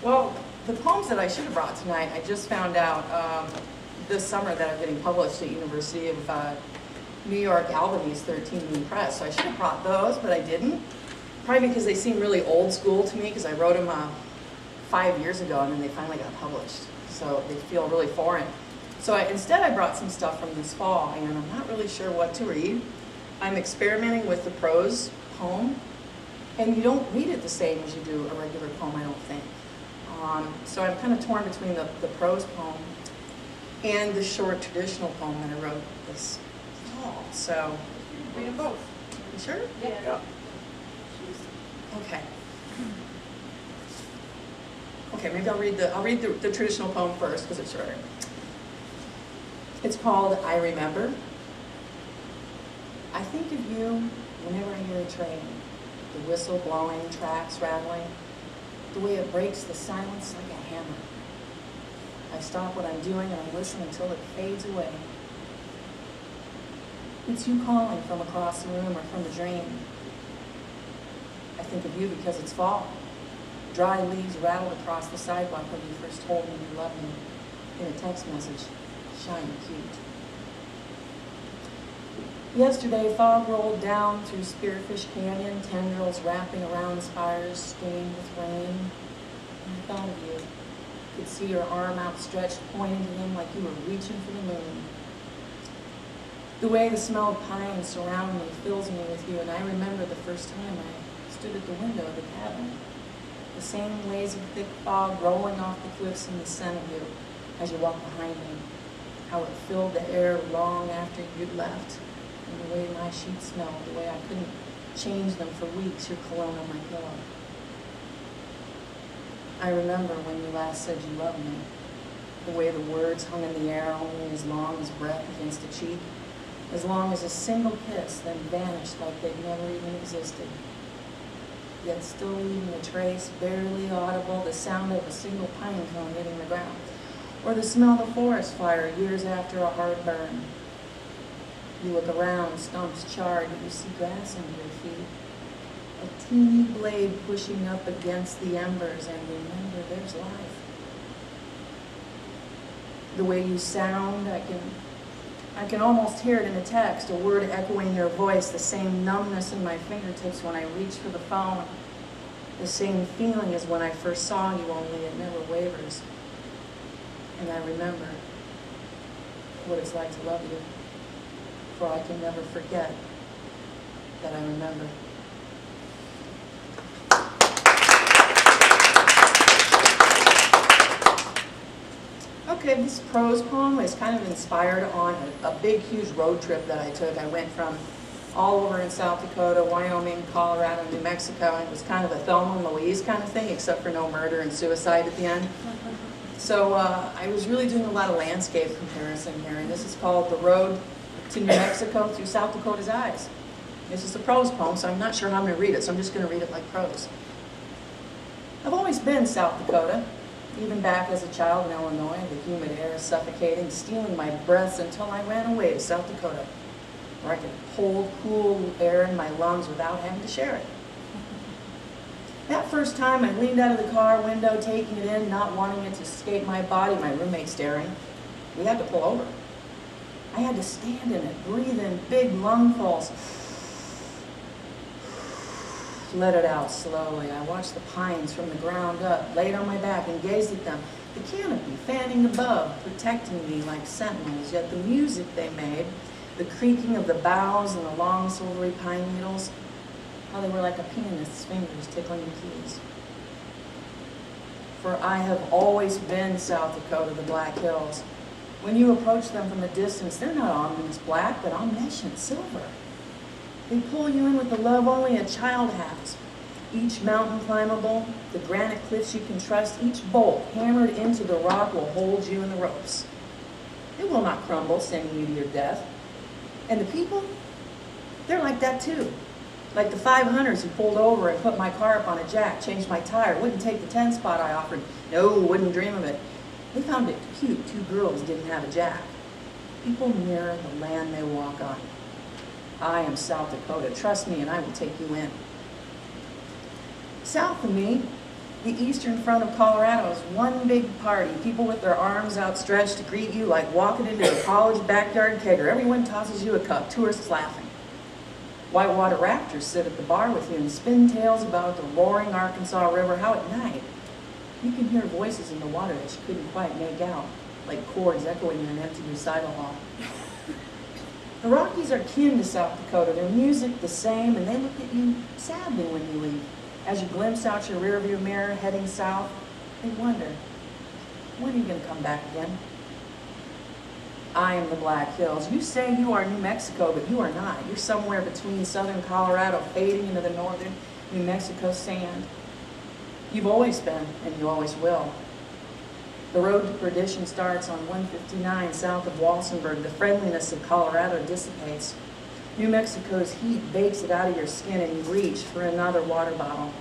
Well, the poems that I should have brought tonight, I just found out this summer that are getting published at University of New York Albany's 13 New Press. So I should have brought those, but I didn't. Probably because they seem really old school to me, because I wrote them 5 years ago and then they finally got published. So they feel really foreign. So instead I brought some stuff from this fall, and I'm not really sure what to read. I'm experimenting with the prose poem, and you don't read it the same as you do a regular poem, I don't think. So I'm kind of torn between the prose poem and the short traditional poem that I wrote this fall. So Read them both. you sure? Yeah. Okay. Okay, maybe I'll read the traditional poem first because it's shorter. It's called I Remember. I think of you whenever I hear a train, the whistle blowing, tracks rattling, the way it breaks the silence like a hammer. I stop what I'm doing and I listen until it fades away. It's you calling from across the room or from a dream. I think of you because it's fall. Dry leaves rattled across the sidewalk when you first told me you loved me in a text message, shiny cute. Yesterday, fog rolled down through Spearfish Canyon, tendrils wrapping around spires stained with rain. And I thought of you. Could see your arm outstretched, pointing to him like you were reaching for the moon. The way the smell of pine surround me fills me with you, and I remember the first time I stood at the window of the cabin. The same lazy thick fog rolling off the cliffs in the scent of you as you walked behind me. How it filled the air long after you'd left. And the way my sheets smelled, the way I couldn't change them for weeks, your cologne on my pillow. I remember when you last said you loved me, the way the words hung in the air only as long as breath against a cheek, as long as a single kiss, then vanished like they'd never even existed. Yet still leaving a trace, barely audible, the sound of a single pine cone hitting the ground, or the smell of a forest fire years after a hard burn. You look around, stumps charred, but you see grass under your feet. A teeny blade pushing up against the embers, and remember there's life. The way you sound, I can almost hear it in a text, a word echoing your voice, the same numbness in my fingertips when I reach for the phone, the same feeling as when I first saw you, only it never wavers. And I remember what it's like to love you. For I can never forget that I remember. Okay, this prose poem is kind of inspired on a big, huge road trip that I took. I went from all over in South Dakota, Wyoming, Colorado, New Mexico, and it was kind of a Thelma and Louise kind of thing, except for no murder and suicide at the end. So I was really doing a lot of landscape comparison here, and this is called The Road to New Mexico Through South Dakota's Eyes. This is a prose poem, so I'm not sure how I'm going to read it, so I'm just going to read it like prose. I've always been South Dakota, even back as a child in Illinois, the humid air suffocating, stealing my breaths until I ran away to South Dakota, where I could hold cool air in my lungs without having to share it. That first time I leaned out of the car window, taking it in, not wanting it to escape my body, my roommate staring. We had to pull over. I had to stand in it, breathe in big lungfuls. Let it out slowly. I watched the pines from the ground up, laid on my back and gazed at them. The canopy fanning above, protecting me like sentinels, yet the music they made, the creaking of the boughs and the long silvery pine needles, how they were like a pianist's fingers tickling the keys. For I have always been South Dakota, the Black Hills. When you approach them from a distance, they're not ominous black, but omniscient silver. They pull you in with the love only a child has. Each mountain climbable, the granite cliffs you can trust, each bolt hammered into the rock will hold you in the ropes. It will not crumble, sending you to your death. And the people, they're like that too. Like the 5 hunters who pulled over and put my car up on a jack, changed my tire, wouldn't take the 10 spot I offered. No, wouldn't dream of it. They found it cute 2 girls didn't have a jack. People mirror the land they walk on. I am South Dakota. Trust me and I will take you in. South of me, The eastern front of Colorado is one big party. People with their arms outstretched to greet you like walking into a college backyard kegger. Everyone tosses you a cup, tourists laughing. Whitewater rafters sit at the bar with you and spin tales about the roaring Arkansas River, how at night you can hear voices in the water that you couldn't quite make out, like chords echoing in an empty recital hall. The Rockies are kin to South Dakota, their music the same, and they look at you sadly when you leave. As you glimpse out your rearview mirror heading south, they wonder, when are you going to come back again? I am the Black Hills. You say you are New Mexico, but you are not. You're somewhere between southern Colorado fading into the northern New Mexico sand. You've always been, and you always will. The road to perdition starts on 159 south of Walsenburg. The friendliness of Colorado dissipates. New Mexico's heat bakes it out of your skin, and you reach for another water bottle.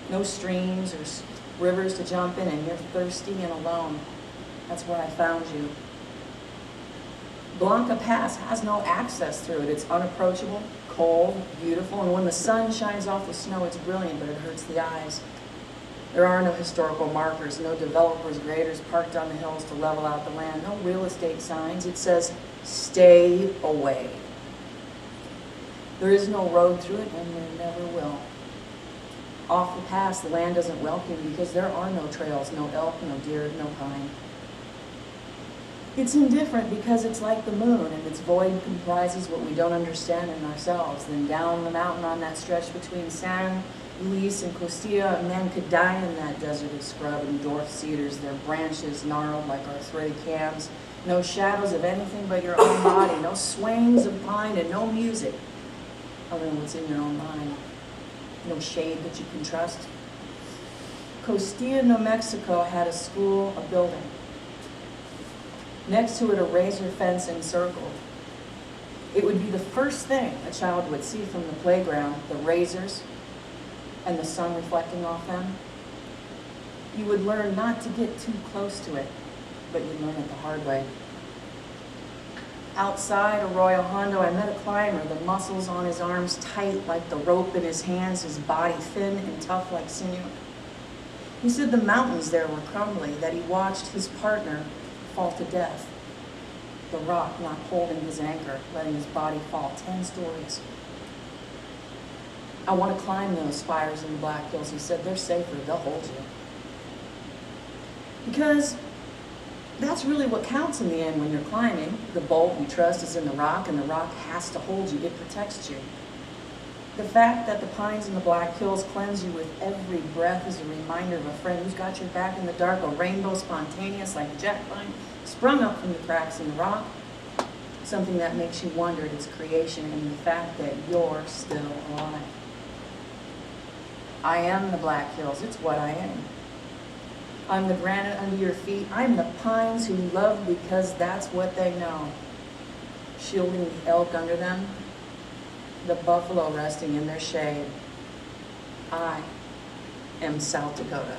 No streams or rivers to jump in, and you're thirsty and alone. That's where I found you. Blanca Pass has no access through it. It's unapproachable, cold, beautiful, and when the sun shines off the snow, it's brilliant, but it hurts the eyes. There are no historical markers, no developers' graders parked on the hills to level out the land, no real estate signs. It says, stay away. There is no road through it, and there never will. Off the pass, the land doesn't welcome you because there are no trails, no elk, no deer, no pine. It's indifferent because it's like the moon, and its void comprises what we don't understand in ourselves. Then down the mountain on that stretch between San Luis and Costilla, a man could die in that desert of scrub and dwarf cedars, their branches gnarled like arthritic hams. No shadows of anything but your own body, no swings of pine, and no music other than what's in your own mind. No shade that you can trust. Costilla, New Mexico had a school, a building. Next to it, a razor fence encircled. It would be the first thing a child would see from the playground, the razors and the sun reflecting off them. You would learn not to get too close to it, but you'd learn it the hard way. Outside Arroyo Hondo, I met a climber, the muscles on his arms tight like the rope in his hands, his body thin and tough like sinew. He said the mountains there were crumbly, that he watched his partner fall to death. The rock not holding his anchor, letting his body fall 10 stories. I want to climb those spires in the Black Hills. He said, they're safer, they'll hold you. Because that's really what counts in the end when you're climbing. The bolt we trust is in the rock, and the rock has to hold you. It protects you. The fact that the pines in the Black Hills cleanse you with every breath is a reminder of a friend who's got your back in the dark, a rainbow spontaneous like a jack vine, sprung up from the cracks in the rock, something that makes you wonder at its creation and the fact that you're still alive. I am the Black Hills. It's what I am. I'm the granite under your feet. I'm the pines who love because that's what they know. Shielding the elk under them, the buffalo resting in their shade. I am South Dakota.